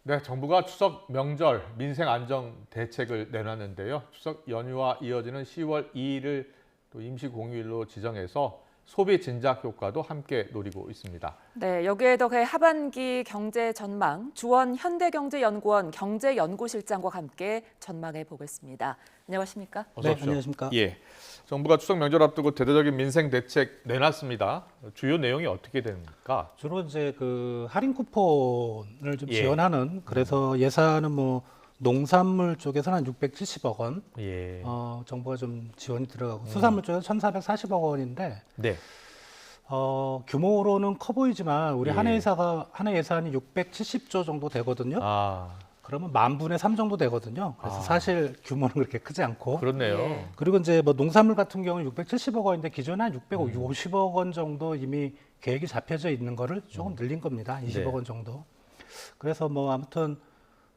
네, 정부가 추석 명절 민생 안정 대책을 내놨는데요. 추석 연휴와 이어지는 10월 2일을 또 임시 공휴일로 지정해서 소비 진작 효과도 함께 노리고 있습니다. 네, 여기에 더해 하반기 경제 전망, 주원 현대경제연구원 경제연구실장과 함께 전망해 보겠습니다. 안녕하십니까? 어서 네, 오십시오. 안녕하십니까? 예, 정부가 추석 명절 앞두고 대대적인 민생 대책 내놨습니다. 주요 내용이 어떻게 됩니까? 주로 이제 그 할인 쿠폰을 좀 예. 지원하는 그래서 예산은 뭐 농산물 쪽에서는 한 670억 원, 예, 정부가 좀 지원이 들어가고 수산물 쪽에서 1,440억 원인데 네, 규모로는 커 보이지만 우리 예. 한 해 예산이 670조 정도 되거든요. 그러면 10,000분의 3 정도 되거든요. 그래서 사실 규모는 그렇게 크지 않고. 그렇네요. 예. 그리고 이제 뭐 농산물 같은 경우는 670억 원인데 기존에 한 650억 원 정도 이미 계획이 잡혀져 있는 거를 조금 늘린 겁니다. 20억 네. 원 정도. 그래서 뭐 아무튼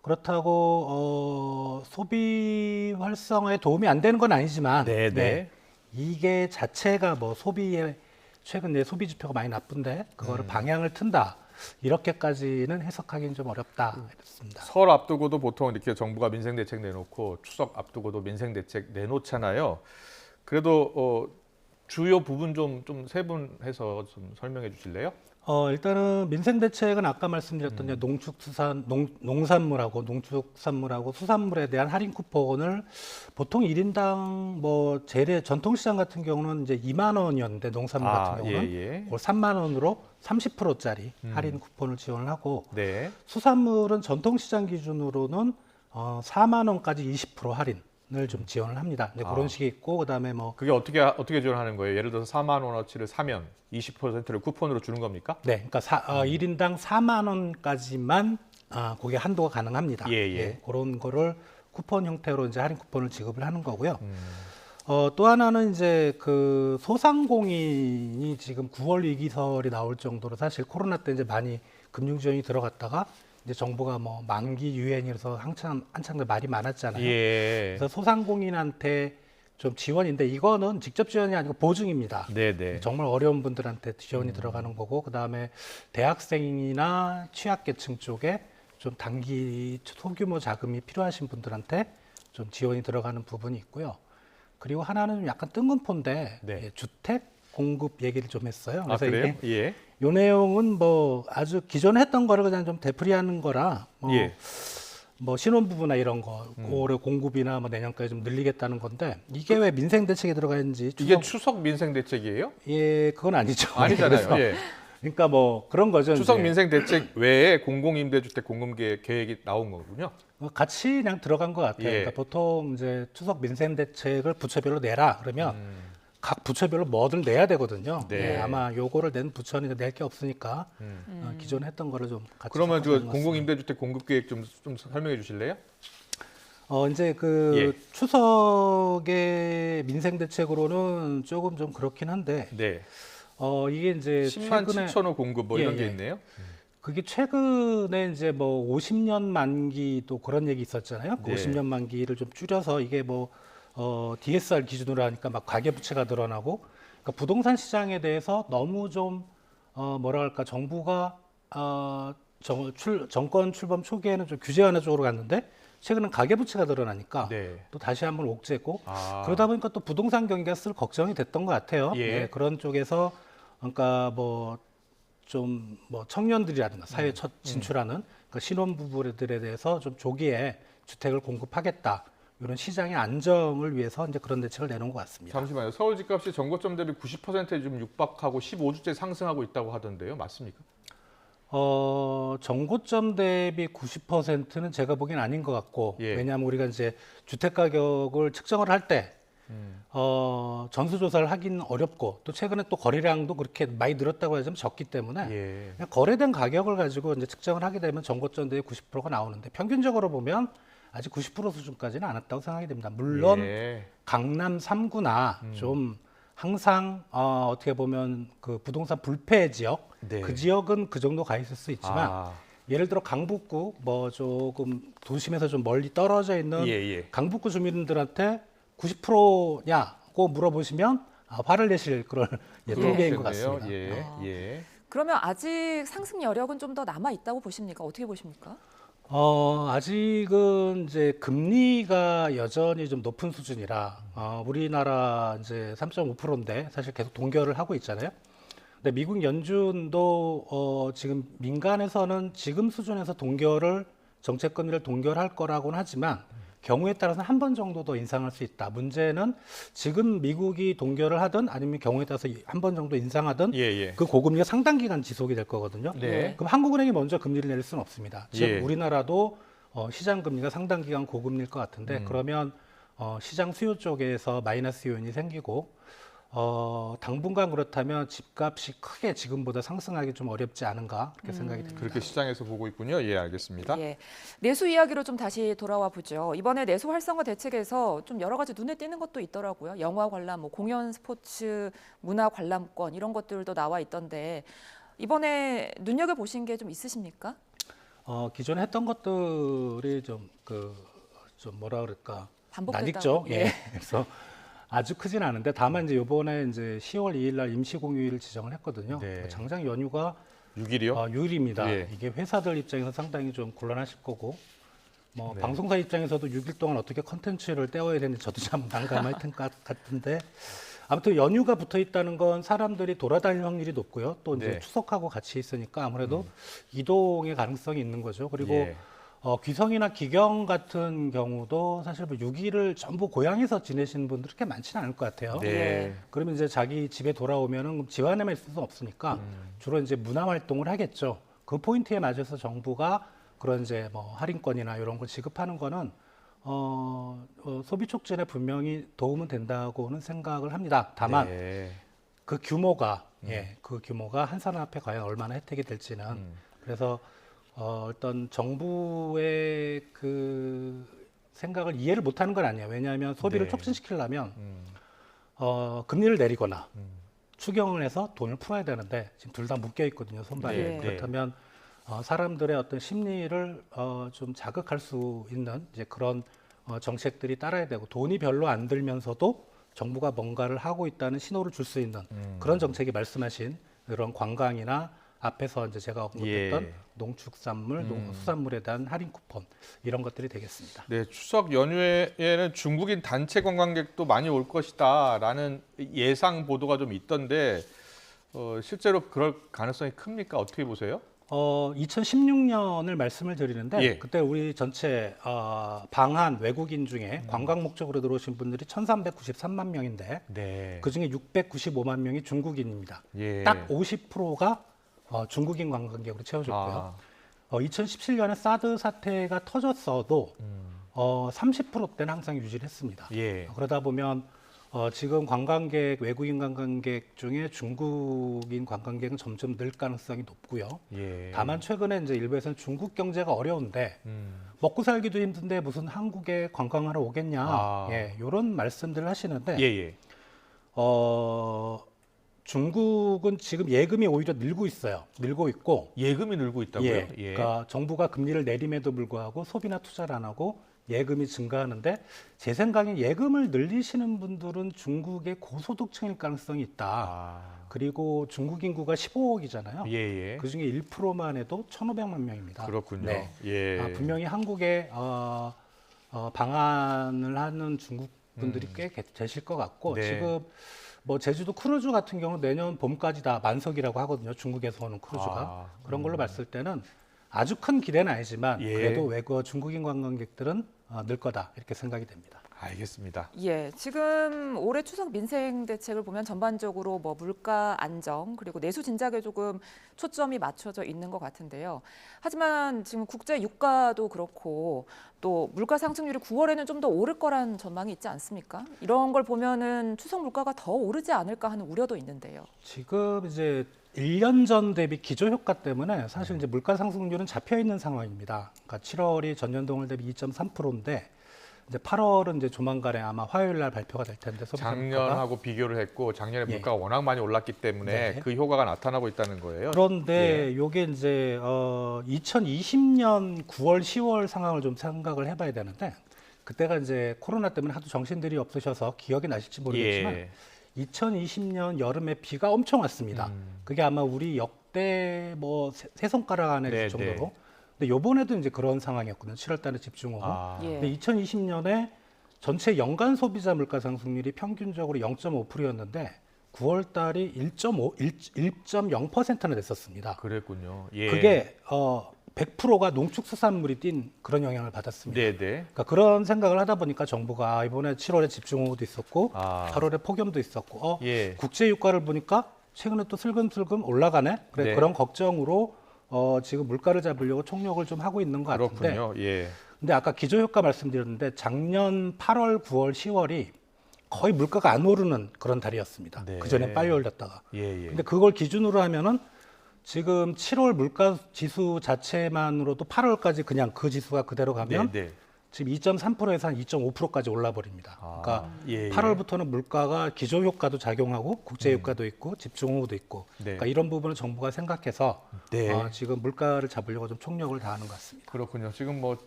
그렇다고 소비 활성화에 도움이 안 되는 건 아니지만 네, 네. 이게 자체가 뭐 소비에 최근 내 소비 지표가 많이 나쁜데 그거를 방향을 튼다. 이렇게까지는 해석하기는 좀 어렵다. 이렇습니다. 설 앞두고도 보통 이렇게 정부가 민생 대책 내놓고 추석 앞두고도 민생 대책 내놓잖아요. 그래도 주요 부분 좀 세분해서 좀 설명해 주실래요? 일단은 민생 대책은 아까 말씀드렸던 이제 농산물하고 농축산물하고 수산물에 대한 할인 쿠폰을 보통 1인당 뭐 재래 전통시장 같은 경우는 이제 2만 원이었는데 농산물 같은 경우는 예. 그걸 3만 원으로 30%짜리 할인 쿠폰을 지원을 하고 네. 수산물은 전통시장 기준으로는 4만 원까지 20% 할인을 좀 지원을 합니다. 이제 그런 식이 있고 그다음에 뭐 그게 어떻게 지원하는 거예요? 예를 들어서 4만 원어치를 사면 20%를 쿠폰으로 주는 겁니까? 네, 그러니까 1인당 4만 원까지만 그게 한도가 가능합니다. 예. 그런 거를 쿠폰 형태로 이제 할인 쿠폰을 지급을 하는 거고요. 또 하나는 이제 그 소상공인이 지금 9월 위기설이 나올 정도로 사실 코로나 때 이제 많이 금융 지원이 들어갔다가 이제 정부가 뭐 만기 유행이라서 한창 말이 많았잖아요. 예. 그래서 소상공인한테 좀 지원인데 이거는 직접 지원이 아니고 보증입니다. 네. 정말 어려운 분들한테 지원이 들어가는 거고 그다음에 대학생이나 취약계층 쪽에 좀 단기 소규모 자금이 필요하신 분들한테 좀 지원이 들어가는 부분이 있고요. 그리고 하나는 좀 약간 뜬금포인데 네. 주택 공급 얘기를 좀 했어요. 그래서 그래요? 이게 예. 요 내용은 뭐 아주 기존에 했던 거를 그냥 좀 되풀이하는 거라 예. 뭐 신혼부부나 이런 거 올해 공급이나 뭐 내년까지 좀 늘리겠다는 건데 이게 왜 민생 대책에 들어가 있는지 이게 추석 민생 대책이에요? 예, 그건 아니죠. 아니잖아요. 그래서 예. 그러니까 뭐 그런 거죠. 추석 이제. 민생 대책 외에 공공임대주택 공급 계획이 나온 거군요. 같이 그냥 들어간 것 같아요. 예. 그러니까 보통 이제 추석 민생 대책을 부처별로 내라 그러면 각 부처별로 뭐든 내야 되거든요. 네. 예, 아마 요거를 낸 부처는 낼 게 없으니까 기존에 했던 거를 좀 같이 그러면 섞어서 그 넣었습니다. 공공임대주택 공급 계획 좀 설명해 주실래요? 이제 그 예. 추석의 민생 대책으로는 조금 좀 그렇긴 한데 네. 이게 이제 10만 최근에 7천 호 공급 뭐 이런 예, 게 예. 있네요. 그게 최근에 이제 뭐 50년 만기 또 그런 얘기 있었잖아요. 그 네. 50년 만기를 좀 줄여서 이게 뭐 DSR 기준으로 하니까 막 가계부채가 늘어나고 그러니까 부동산 시장에 대해서 너무 좀 뭐랄까 정부가 정권 출범 초기에는 좀 규제 완화 쪽으로 갔는데 최근은 가계부채가 늘어나니까 네. 또 다시 한번 옥죄고 그러다 보니까 또 부동산 경기가 쓸 걱정이 됐던 것 같아요. 예. 네, 그런 쪽에서 그러니까 뭐 좀 뭐 청년들이라든가 사회 첫 진출하는 그 신혼부부들에 대해서 좀 조기에 주택을 공급하겠다. 이런 시장의 안정을 위해서 이제 그런 대책을 내놓은 것 같습니다. 잠시만요. 서울 집값이 전고점 대비 90%에 좀 육박하고 15주째 상승하고 있다고 하던데요. 맞습니까? 전고점 대비 90%는 제가 보기엔 아닌 것 같고 예. 왜냐하면 우리가 이제 주택 가격을 측정을 할 때 전수조사를 하기는 어렵고 또 최근에 또 거래량도 그렇게 많이 늘었다고 하지만 적기 때문에 예. 그냥 거래된 가격을 가지고 이제 측정을 하게 되면 전고점 대비 90%가 나오는데 평균적으로 보면 아직 90% 수준까지는 안 왔다고 생각이 됩니다. 물론 예. 강남 3구나 좀 항상 어떻게 보면 그 부동산 불패 지역 네. 그 지역은 그 정도 가 있을 수 있지만 예를 들어 강북구 뭐 조금 도심에서 좀 멀리 떨어져 있는 예. 강북구 주민들한테 90%냐고 물어보시면 화를 내실 그런 통계인 것 그렇겠네요. 같습니다. 예. 그러면 아직 상승 여력은 좀 더 남아 있다고 보십니까? 어떻게 보십니까? 아직은 이제 금리가 여전히 좀 높은 수준이라 우리나라 이제 3.5%인데 사실 계속 동결을 하고 있잖아요. 근데 미국 연준도 지금 민간에서는 지금 수준에서 정책 금리를 동결할 거라고는 하지만 경우에 따라서는 한 번 정도 더 인상할 수 있다. 문제는 지금 미국이 동결을 하든 아니면 경우에 따라서 한 번 정도 인상하든 예, 예. 그 고금리가 상당 기간 지속이 될 거거든요. 네. 그럼 한국은행이 먼저 금리를 내릴 수는 없습니다. 즉 예. 우리나라도 시장 금리가 상당 기간 고금리일 것 같은데 그러면 시장 수요 쪽에서 마이너스 요인이 생기고 당분간 그렇다면 집값이 크게 지금보다 상승하기 좀 어렵지 않은가 그렇게 생각이 듭니다. 그렇게 시장에서 보고 있군요. 예, 알겠습니다. 예. 내수 이야기로 좀 다시 돌아와 보죠. 이번에 내수 활성화 대책에서 좀 여러 가지 눈에 띄는 것도 있더라고요. 영화 관람, 뭐 공연, 스포츠, 문화 관람권 이런 것들도 나와 있던데 이번에 눈여겨 보신 게 좀 있으십니까? 기존에 했던 것들이 좀 뭐라 그럴까 반복됐다고. 낯익죠. 예. 예. 그래서 아주 크진 않은데 다만 이제 이번에 이제 10월 2일 날 임시 공휴일을 지정을 했거든요. 네. 장장 연휴가 6일이요? 6일입니다. 예. 이게 회사들 입장에서 상당히 좀 곤란하실 거고 뭐 네. 방송사 입장에서도 6일 동안 어떻게 컨텐츠를 떼어야 되는지 저도 참 난감할 것 같은데 아무튼 연휴가 붙어 있다는 건 사람들이 돌아다닐 확률이 높고요. 또 이제 네. 추석하고 같이 있으니까 아무래도 이동의 가능성이 있는 거죠. 그리고 예. 귀성이나 기경 같은 경우도 사실 뭐 6일을 전부 고향에서 지내시는 분들 그렇게 많지는 않을 것 같아요. 네. 그러면 이제 자기 집에 돌아오면은 집 안에만 있을 수는 없으니까 주로 이제 문화 활동을 하겠죠. 그 포인트에 맞춰서 정부가 그런 이제 뭐 할인권이나 이런 걸 지급하는 거는 소비 촉진에 분명히 도움은 된다고는 생각을 합니다. 다만 네. 그 규모가 그 규모가 한 사람 앞에 과연 얼마나 혜택이 될지는 그래서 어떤 정부의 그 생각을 이해를 못하는 건 아니에요. 왜냐하면 소비를 네. 촉진시키려면 금리를 내리거나 추경을 해서 돈을 풀어야 되는데 지금 둘 다 묶여 있거든요. 손발이. 네. 그렇다면 사람들의 어떤 심리를 좀 자극할 수 있는 이제 그런 정책들이 따라야 되고 돈이 별로 안 들면서도 정부가 뭔가를 하고 있다는 신호를 줄 수 있는 그런 정책이 말씀하신 그런 관광이나 앞에서 이제 제가 언급했던 예. 농축산물, 농수산물에 대한 할인 쿠폰 이런 것들이 되겠습니다. 네, 추석 연휴에는 중국인 단체 관광객도 많이 올 것이다라는 예상 보도가 좀 있던데 실제로 그럴 가능성이 큽니까? 어떻게 보세요? 2016년을 말씀을 드리는데 예. 그때 우리 전체 방한 외국인 중에 관광 목적으로 들어오신 분들이 1,393만 명인데 네. 그 중에 695만 명이 중국인입니다. 예. 딱 50%가 중국인 관광객으로 채워졌고요. 2017년에 사드 사태가 터졌어도 30%대는 항상 유지를 했습니다. 예. 그러다 보면 지금 외국인 관광객 중에 중국인 관광객은 점점 늘 가능성이 높고요. 예. 다만 최근에 이제 일부에서는 중국 경제가 어려운데 먹고 살기도 힘든데 무슨 한국에 관광하러 오겠냐, 이런 말씀들을 하시는데 예. 중국은 지금 예금이 오히려 늘고 있어요. 늘고 있고 예금이 늘고 있다고요? 예, 그러니까 정부가 금리를 내림에도 불구하고 소비나 투자를 안 하고 예금이 증가하는데 제 생각엔 예금을 늘리시는 분들은 중국의 고소득층일 가능성이 있다. 그리고 중국 인구가 15억이잖아요. 예. 그중에 1%만 해도 1,500만 명입니다. 그렇군요. 네. 예. 분명히 한국에 방한을 하는 중국 분들이 꽤 계실 것 같고 네. 지금 뭐 제주도 크루즈 같은 경우는 내년 봄까지 다 만석이라고 하거든요. 중국에서 오는 크루즈가. 그런 걸로 봤을 때는 아주 큰 기대는 아니지만 예. 그래도 중국인 관광객들은 늘 거다 이렇게 생각이 됩니다. 알겠습니다. 예, 지금 올해 추석 민생 대책을 보면 전반적으로 뭐 물가 안정 그리고 내수 진작에 조금 초점이 맞춰져 있는 것 같은데요. 하지만 지금 국제 유가도 그렇고 또 물가 상승률이 9월에는 좀 더 오를 거란 전망이 있지 않습니까? 이런 걸 보면은 추석 물가가 더 오르지 않을까 하는 우려도 있는데요. 지금 이제 1년 전 대비 기저 효과 때문에 사실 이제 물가 상승률은 잡혀 있는 상황입니다. 그러니까 7월이 전년 동월 대비 2.3%인데 이제 8월은 이제 조만간에 아마 화요일 날 발표가 될 텐데 작년하고 비교를 했고 작년에 물가가 워낙 많이 올랐기 때문에 네. 그 효과가 나타나고 있다는 거예요. 그런데 요게 이제 2020년 9월, 10월 상황을 좀 생각을 해봐야 되는데 그때가 이제 코로나 때문에 하도 정신들이 없으셔서 기억이 나실지 모르겠지만 2020년 여름에 비가 엄청 왔습니다. 그게 아마 우리 역대 뭐 세 손가락 안에 들 정도로 근데 요번에도 이제 그런 상황이었거든요. 7월 달에 집중호우. 아, 예. 근데 2020년에 전체 연간 소비자 물가 상승률이 평균적으로 0.5%였는데 9월 달이 1.0%나 됐었습니다. 그랬군요. 예. 그게 100%가 농축수산물이 뛴 그런 영향을 받았습니다. 네네. 그러니까 그런 생각을 하다 보니까 정부가 이번에 7월에 집중호우도 있었고 아. 8월에 폭염도 있었고 예. 국제 유가를 보니까 최근에 또 슬금슬금 올라가네. 그래 네. 그런 걱정으로 지금 물가를 잡으려고 총력을 좀 하고 있는 것 같은데. 그렇군요. 예. 근데 아까 기저효과 말씀드렸는데 작년 8월, 9월, 10월이 거의 물가가 안 오르는 그런 달이었습니다. 네. 그 전에 빨리 올렸다가. 예, 예. 근데 그걸 기준으로 하면은 지금 7월 물가 지수 자체만으로도 8월까지 그냥 그 지수가 그대로 가면 네, 네. 지금 2.3%에서 한 2.5%까지 올라 버립니다. 아, 그러니까 예, 예. 8월부터는 물가가 기저효과도 작용하고 국제유가도 있고 집중호우도 있고 네. 그러니까 이런 부분을 정부가 생각해서 네. 지금 물가를 잡으려고 좀 총력을 다하는 것 같습니다. 그렇군요. 지금 뭐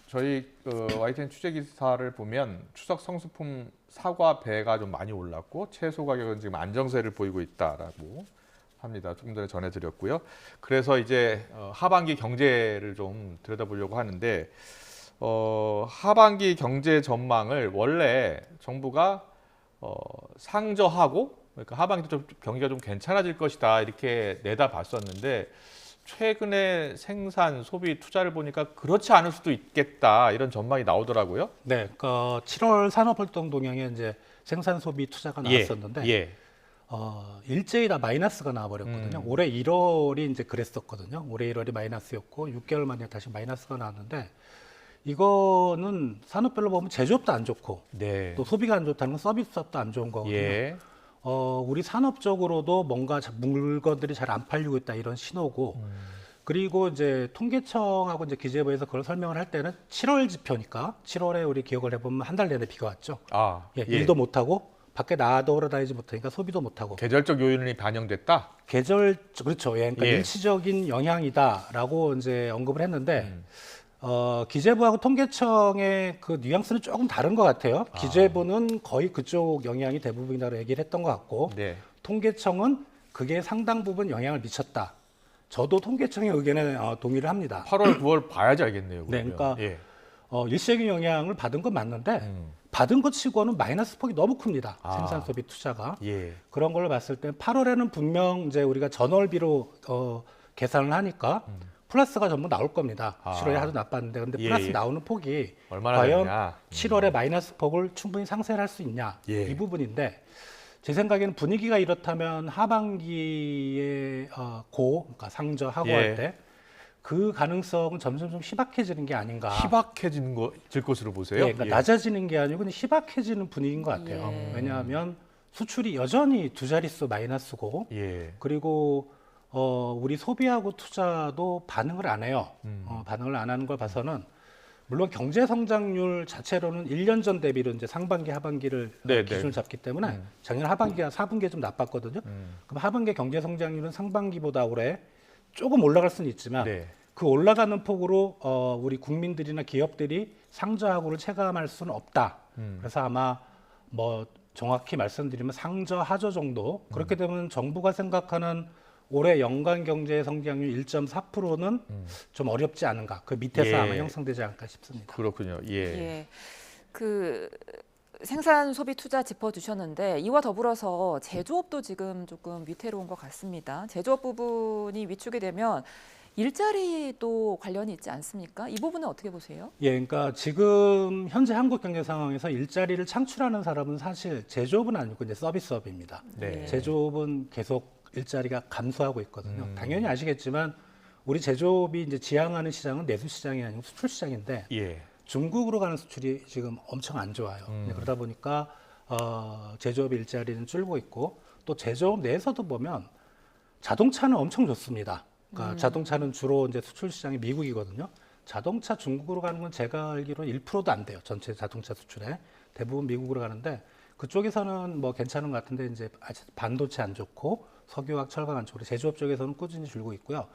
저희 YTN 취재 기사를 보면 추석 성수품 사과, 배가 좀 많이 올랐고 채소 가격은 지금 안정세를 보이고 있다라고 합니다. 조금 전에 전해드렸고요. 그래서 이제 하반기 경제를 좀 들여다보려고 하는데 하반기 경제 전망을 원래 정부가 상저하고 그러니까 하반기도 좀 경기가 좀 괜찮아질 것이다 이렇게 내다봤었는데 최근에 생산, 소비, 투자를 보니까 그렇지 않을 수도 있겠다 이런 전망이 나오더라고요. 네, 그러니까 7월 산업활동 동향에 이제 생산, 소비, 투자가 나왔었는데 예. 일제히 다 마이너스가 나와버렸거든요. 올해 1월이 이제 그랬었거든요. 올해 1월이 마이너스였고 6개월 만에 다시 마이너스가 나왔는데 이거는 산업별로 보면 제조업도 안 좋고 네. 또 소비가 안 좋다는 건 서비스업도 안 좋은 거거든요. 예. 우리 산업적으로도 뭔가 물건들이 잘 안 팔리고 있다 이런 신호고 그리고 이제 통계청하고 이제 기재부에서 그걸 설명을 할 때는 7월 지표니까 7월에 우리 기억을 해보면 한 달 내내 비가 왔죠. 아, 예, 일도 못 하고 밖에 돌아다니지 못하니까 소비도 못 하고 계절적 요인이 반영됐다. 그렇죠. 예, 그러니까 예. 일시적인 영향이다라고 이제 언급을 했는데 기재부하고 통계청의 그 뉘앙스는 조금 다른 것 같아요. 기재부는 거의 그쪽 영향이 대부분이라고 얘기를 했던 것 같고 네. 통계청은 그게 상당 부분 영향을 미쳤다. 저도 통계청의 의견에 동의를 합니다. 8월, 9월 봐야지 알겠네요. 네, 그러면. 그러니까 예. 일시적인 영향을 받은 건 맞는데 받은 것 치고는 마이너스 폭이 너무 큽니다. 아. 생산 소비 투자가. 예. 그런 걸로 봤을 때 8월에는 분명 이제 우리가 전월비로 계산을 하니까 플러스가 전부 나올 겁니다. 아. 7월에 하도 나빴는데 근데 예, 플러스 예. 나오는 폭이 얼마나 과연 되느냐. 7월에 마이너스 폭을 충분히 상쇄를 할 수 있냐 예. 이 부분인데 제 생각에는 분위기가 이렇다면 하반기에 그러니까 상저하고 예. 할 때 그 가능성은 점점 좀 희박해지는 게 아닌가. 희박해진 질 것으로 보세요. 예, 그러니까 낮아지는 게 아니고 그냥 희박해지는 분위기인 것 같아요. 예. 왜냐하면 수출이 여전히 두 자릿수 마이너스고 예. 그리고 우리 소비하고 투자도 반응을 안 해요. 반응을 안 하는 걸 봐서는 물론 경제 성장률 자체로는 1년 전 대비로 이제 상반기 하반기를 네, 기준을 네. 잡기 때문에 작년 하반기가 4분기에 좀 나빴거든요. 그럼 하반기 경제 성장률은 상반기보다 올해 조금 올라갈 수는 있지만 네. 그 올라가는 폭으로 우리 국민들이나 기업들이 상저하고를 체감할 수는 없다. 그래서 아마 뭐 정확히 말씀드리면 상저 하저 정도 그렇게 되면 정부가 생각하는 올해 연간 경제 성장률 1.4%는 좀 어렵지 않은가. 그 밑에서 예. 아마 형성되지 않을까 싶습니다. 그렇군요. 예. 예. 그 생산 소비 투자 짚어주셨는데 이와 더불어서 제조업도 지금 조금 위태로운 것 같습니다. 제조업 부분이 위축이 되면 일자리도 관련이 있지 않습니까? 이 부분은 어떻게 보세요? 예, 그러니까 지금 현재 한국 경제 상황에서 일자리를 창출하는 사람은 사실 제조업은 아니고 이제 서비스업입니다. 네. 제조업은 계속 일자리가 감소하고 있거든요. 당연히 아시겠지만 우리 제조업이 이제 지향하는 시장은 내수 시장이 아니고 수출 시장인데 예. 중국으로 가는 수출이 지금 엄청 안 좋아요. 그러다 보니까 제조업의 일자리는 줄고 있고 또 제조업 내에서도 보면 자동차는 엄청 좋습니다. 그러니까 자동차는 주로 이제 수출 시장이 미국이거든요. 자동차 중국으로 가는 건 제가 알기로는 1%도 안 돼요. 전체 자동차 수출에 대부분 미국으로 가는데 그쪽에서는 뭐 괜찮은 것 같은데 이제 아직 반도체 안 좋고 석유화학, 철강 안 좋고 제조업 쪽에서는 꾸준히 줄고 있고요.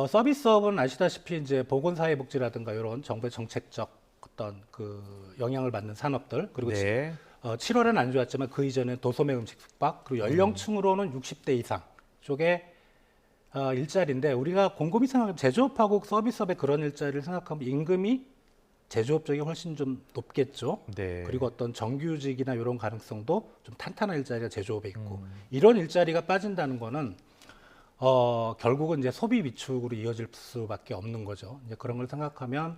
서비스업은 아시다시피 이제 보건사회복지라든가 이런 정부의 정책적 어떤 그 영향을 받는 산업들 그리고 네. 7월에는 안 좋았지만 그 이전에 도소매 음식 숙박 그리고 연령층으로는 60대 이상 쪽에 일자리인데 우리가 곰곰이 생각하면 제조업하고 서비스업의 그런 일자리를 생각하면 임금이 제조업 쪽이 훨씬 좀 높겠죠. 네. 그리고 어떤 정규직이나 이런 가능성도 좀 탄탄한 일자리가 제조업에 있고 이런 일자리가 빠진다는 거는 결국은 이제 소비 위축으로 이어질 수밖에 없는 거죠. 이제 그런 걸 생각하면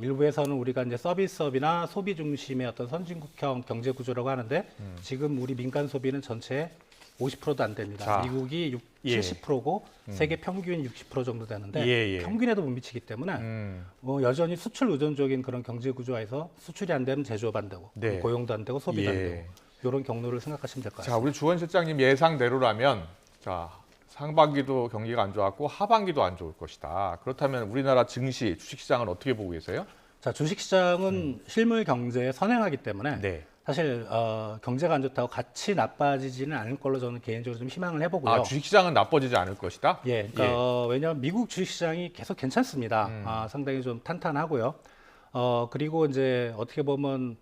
일부에서는 우리가 이제 서비스업이나 소비 중심의 어떤 선진국형 경제 구조라고 하는데 지금 우리 민간 소비는 전체의 50%도 안 됩니다. 자, 미국이 예. 70%고 세계 평균이 60% 정도 되는데 예. 평균에도 못 미치기 때문에 여전히 수출 의존적인 그런 경제 구조에서 수출이 안 되면 제조업 안 되고 네. 고용도 안 되고 소비도 안 예. 되고 이런 경로를 생각하시면 될 것 같습니다. 자, 우리 주원 실장님 예상대로라면 자, 상반기도 경기가 안 좋았고 하반기도 안 좋을 것이다. 그렇다면 우리나라 증시, 주식시장은 어떻게 보고 계세요? 자, 주식시장은 실물 경제에 선행하기 때문에 네. 사실 경제가 안 좋다고 같이 나빠지지는 않을 걸로 저는 개인적으로 좀 희망을 해보고요. 주식시장은 나빠지지 않을 것이다? 예, 그러니까 왜냐하면 미국 주식시장이 계속 괜찮습니다. 상당히 좀 탄탄하고요. 그리고 이제 어떻게 보면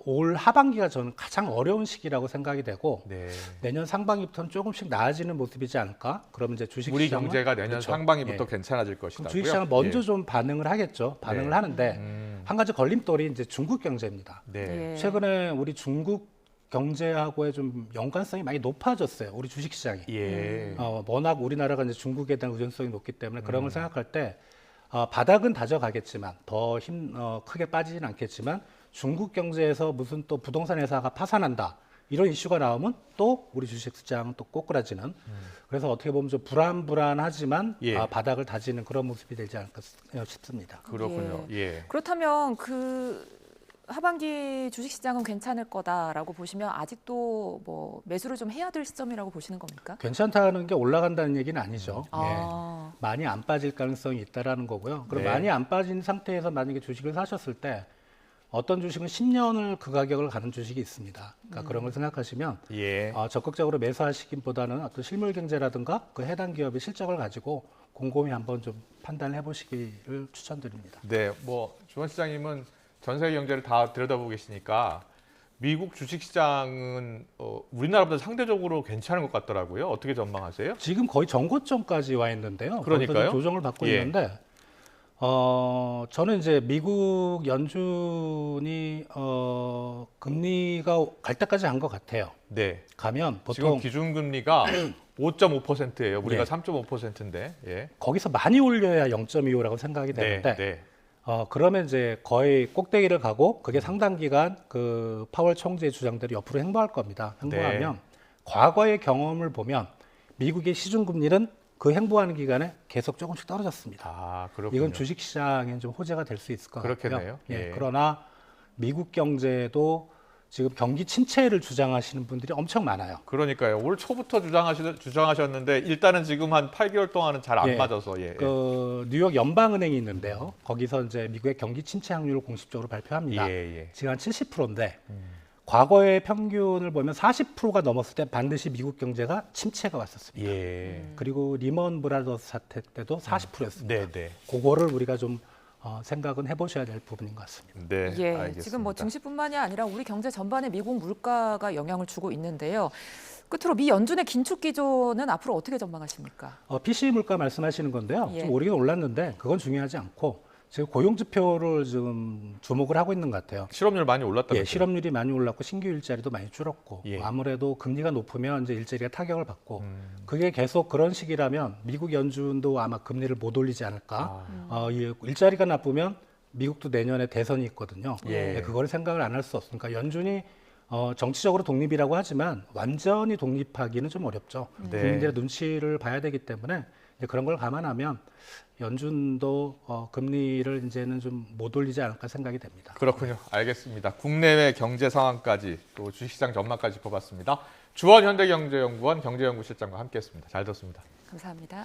올 하반기가 저는 가장 어려운 시기라고 생각이 되고 네. 내년 상반기부터는 조금씩 나아지는 모습이지 않을까? 그러면 이제 주식시장 우리 경제가 내년 그렇죠. 상반기부터 예. 괜찮아질 것이다. 주식시장은 먼저 좀 반응을 하겠죠. 반응을 네. 하는데 한 가지 걸림돌이 이제 중국 경제입니다. 네. 예. 최근에 우리 중국 경제하고의 좀 연관성이 많이 높아졌어요. 우리 주식시장이. 예. 워낙 우리나라가 이제 중국에 대한 의존성이 높기 때문에 그런 걸 생각할 때 바닥은 다져가겠지만 더 크게 빠지진 않겠지만 중국 경제에서 무슨 또 부동산 회사가 파산한다 이런 이슈가 나오면 또 우리 주식시장은 또 꼬꾸라지는 그래서 어떻게 보면 좀 불안하지만 예. 바닥을 다지는 그런 모습이 되지 않을까 싶습니다. 그렇군요. 예. 그렇다면 그 하반기 주식시장은 괜찮을 거다라고 보시면 아직도 뭐 매수를 좀 해야 될 시점이라고 보시는 겁니까? 괜찮다는 게 올라간다는 얘기는 아니죠. 예. 아, 많이 안 빠질 가능성이 있다라는 거고요. 그리고 네. 많이 안 빠진 상태에서 만약에 주식을 사셨을 때 어떤 주식은 10년을 그 가격을 가는 주식이 있습니다. 그러니까 그런 걸 생각하시면 예. 적극적으로 매수하시기보다는 어떤 실물 경제라든가 그 해당 기업의 실적을 가지고 곰곰이 한번 좀 판단해 보시기를 추천드립니다. 네. 뭐 주원 시장님은 전 세계 경제를 다 들여다보고 계시니까 미국 주식시장은 우리나라보다 상대적으로 괜찮은 것 같더라고요. 어떻게 전망하세요? 지금 거의 전고점까지 와 있는데요. 그러니까요. 거기서 좀 조정을 받고 예. 있는데 저는 이제 미국 연준이 금리가 갈 때까지 간 것 같아요. 네. 가면 지금 보통 기준금리가 5.5%예요. 우리가 예. 3.5%인데. 예. 거기서 많이 올려야 0.25라고 생각이 되는데 네. 그러면 이제 거의 꼭대기를 가고 그게 상당 기간 그 파월 총재의 주장대로 옆으로 행보할 겁니다. 행보하면 네. 과거의 경험을 보면 미국의 시중금리는 그 행보하는 기간에 계속 조금씩 떨어졌습니다. 아, 그렇군요. 이건 주식시장에 좀 호재가 될 수 있을 것 그렇겠네요. 같고요. 예, 예. 그러나 미국 경제도 지금 경기 침체를 주장하시는 분들이 엄청 많아요. 그러니까요. 올 초부터 주장하셨는데 일단은 지금 한 8개월 동안은 잘 안 예. 맞아서. 예. 그 뉴욕 연방은행이 있는데요. 거기서 이제 미국의 경기 침체 확률을 공식적으로 발표합니다. 예. 지금 한 70%인데 과거의 평균을 보면 40%가 넘었을 때 반드시 미국 경제가 침체가 왔었습니다. 예. 그리고 리먼 브라더스 사태 때도 40%였습니다. 네. 그거를 우리가 좀 생각은 해보셔야 될 부분인 것 같습니다. 네. 예, 알겠습니다. 지금 뭐 증시뿐만이 아니라 우리 경제 전반에 미국 물가가 영향을 주고 있는데요. 끝으로 미 연준의 긴축 기조는 앞으로 어떻게 전망하십니까? PCE 물가 말씀하시는 건데요. 예. 좀 오르긴 올랐는데 그건 중요하지 않고 지금 고용 지표를 지금 주목을 하고 있는 것 같아요. 실업률 많이 올랐다면서요? 예, 실업률이 많이 올랐고 신규 일자리도 많이 줄었고 예. 아무래도 금리가 높으면 이제 일자리가 타격을 받고 그게 계속 그런 식이라면 미국 연준도 아마 금리를 못 올리지 않을까? 이 일자리가 나쁘면 미국도 내년에 대선이 있거든요. 예. 그거를 생각을 안 할 수 없으니까 연준이 정치적으로 독립이라고 하지만 완전히 독립하기는 좀 어렵죠. 네. 국민들의 눈치를 봐야 되기 때문에 이제 그런 걸 감안하면 연준도 금리를 이제는 좀 못 올리지 않을까 생각이 됩니다. 그렇군요. 알겠습니다. 국내외 경제 상황까지 또 주식시장 전망까지 짚어봤습니다. 주원 현대경제연구원 경제연구실장과 함께했습니다. 잘 들었습니다. 감사합니다.